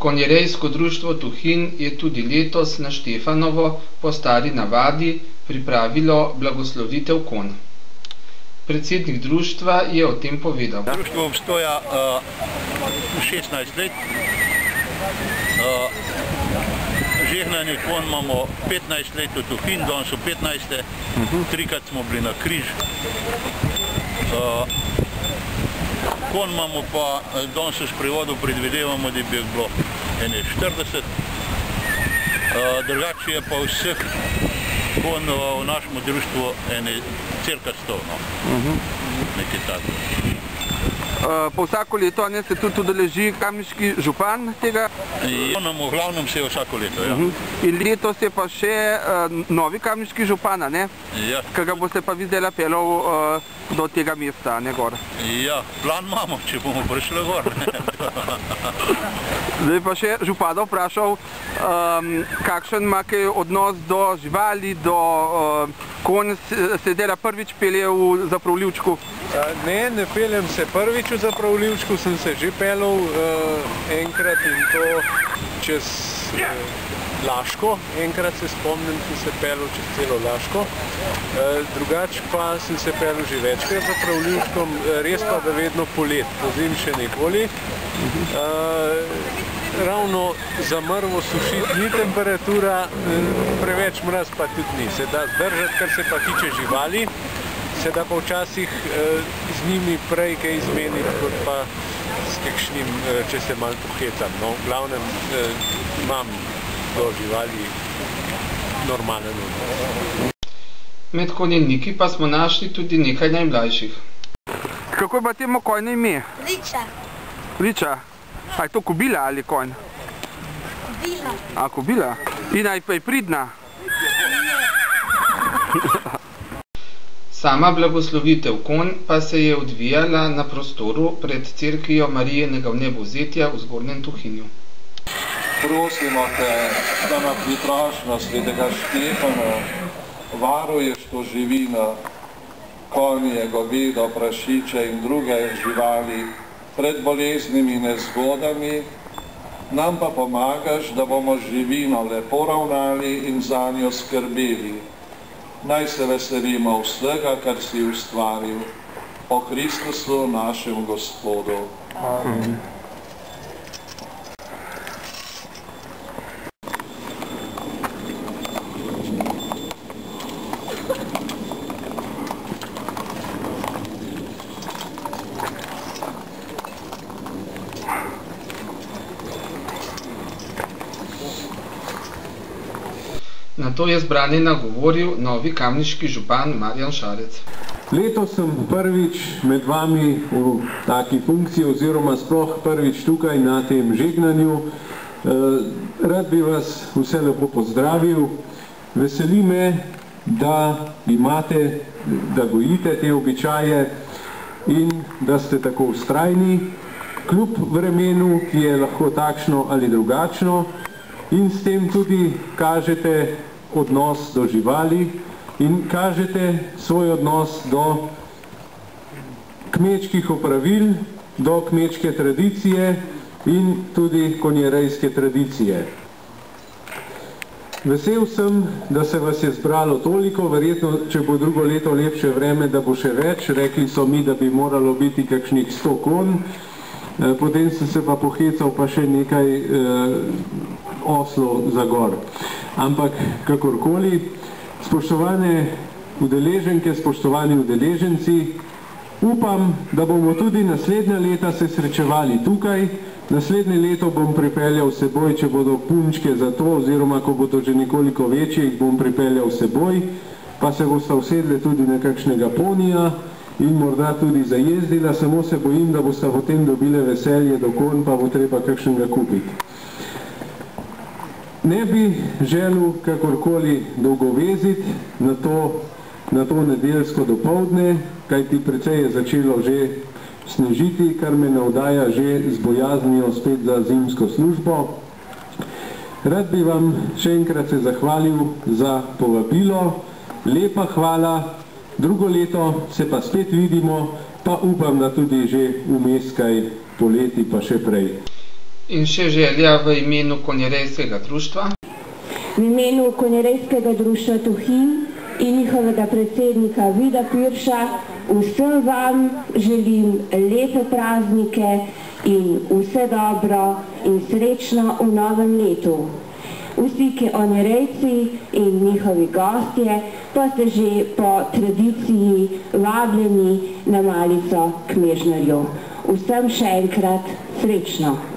Konjerejsko društvo Tuhinj je tudi letos na Štefanovo po stari navadi pripravilo blagoslovitev konj. Predsednik društva je o tem povedal. Društvo obstoja 16 let. Žegnanje konj imamo 15 let v Tuhinj, danes so 15. Trikrat smo bili na križ. Konj imamo pa, danes v sprevodu predvidevamo, da bi bilo 40. Drugače je pa vseh konj v našem društvu cirka 100. Nekaj tako. Po vsako leto se tudi udeleži kamniški župan tega? V glavnem se je vsako leto, ja. In letos je pa še novi kamniški župan, ne? Ja. Kaj ga boste pa vi zdaj peljal do tega mesta, ne gor? Ja, plan imamo, če bomo prišli gor. Zdaj pa še župana vprašal, kakšen ima kaj odnos do živali, do konj, se zdaj prvič pelje v Zapravljivčku? Ne peljem se prvič v Zapravljivčku, sem se že peljal enkrat in to čez Laško. Enkrat se spomnim, sem se peljal čez celo Laško. Drugač pa sem se peljal že večkrat z Zapravljivčkom, res pa da vedno polet, pozim še nikoli. Ravno zamrvo sušiti ni temperatura, preveč mraz pa tudi ni. Se da zdržati, kar se pa tiče živali, se da pa včasih z njimi prej kaj izmeniti, kot pa s kakšnim, če se malo pohecam. No, v glavnem imam do živali normalen odnos. Med konjeniki pa smo našli tudi nekaj najmlajših. Kako ima temu konj ime? Riča. Riča? A je to kobila ali konj? Kobila. A, kobila? In aj pa je pridna? Sama blagoslovitev konj pa se je odvijala na prostoru pred cerkvijo Marijenega vnebovzetja v Zgornjem Tuhinju. Prosimo te, da na pritražno svetega Štefana varuješ to živino, konje, govedo, prašiče in druge živali pred boleznimi nezgodami, nam pa pomagaš, da bomo živino lepo ravnali in za njo skrbeli. Naj se veselimo vsega, kar si ustvaril, po Kristusu našem Gospodu. Amen. Na to je zbranje nagovoril novi kamniški župan Marjan Šarec. Letos sem prvič med vami v taki funkciji oziroma sploh prvič tukaj na tem žegnanju. Rad bi vas vse lepo pozdravil. Veseli me, da imate, da gojite te običaje in da ste tako vztrajni, kljub vremenu, ki je lahko takšno ali drugačno, in s tem tudi kažete odnos do živali in kažete svoj odnos do kmečkih opravil, do kmečke tradicije in tudi konjerejske tradicije. Vesel sem, da se vas je zbralo toliko, verjetno, če bo drugo leto lepše vreme, da bo še več. Rekli so mi, da bi moralo biti kakšnih 100 konj, potem sem se pa pohecal pa še nekaj oslov za gor. Ampak kakorkoli, spoštovane udeleženke, spoštovani udeleženci, upam, da bomo tudi naslednja leta se srečevali tukaj. Naslednje leto bom pripeljal seboj, če bodo punčke za to, oziroma ko bodo že nekoliko večje, jih bom pripeljal seboj, pa se bosta usedle tudi na kakšnega ponija in morda tudi zajezdila, samo se bojim, da bosta potem dobile veselje do konj, pa bo treba kakšnega kupiti. Ne bi želel kakorkoli dolgoveziti na to nedeljsko dopoldne, kajti precej je začelo že snežiti, kar me navdaja že z bojaznijo spet za zimsko službo. Rad bi vam še enkrat se zahvalil za povabilo, lepa hvala, drugo leto se pa spet vidimo, pa upam, da tudi že vmes kaj poleti pa še prej. In še želja v imenu konjerejskega društva. V imenu konjerejskega društva Tuhin in njihovega predsednika Vida Pirša vsem vam želim lepe praznike in vse dobro in srečno v novem letu. Vsi konjerejci in njihovi gostje pa ste že po tradiciji vabljeni na malico k Mežnarju. Vsem še enkrat srečno!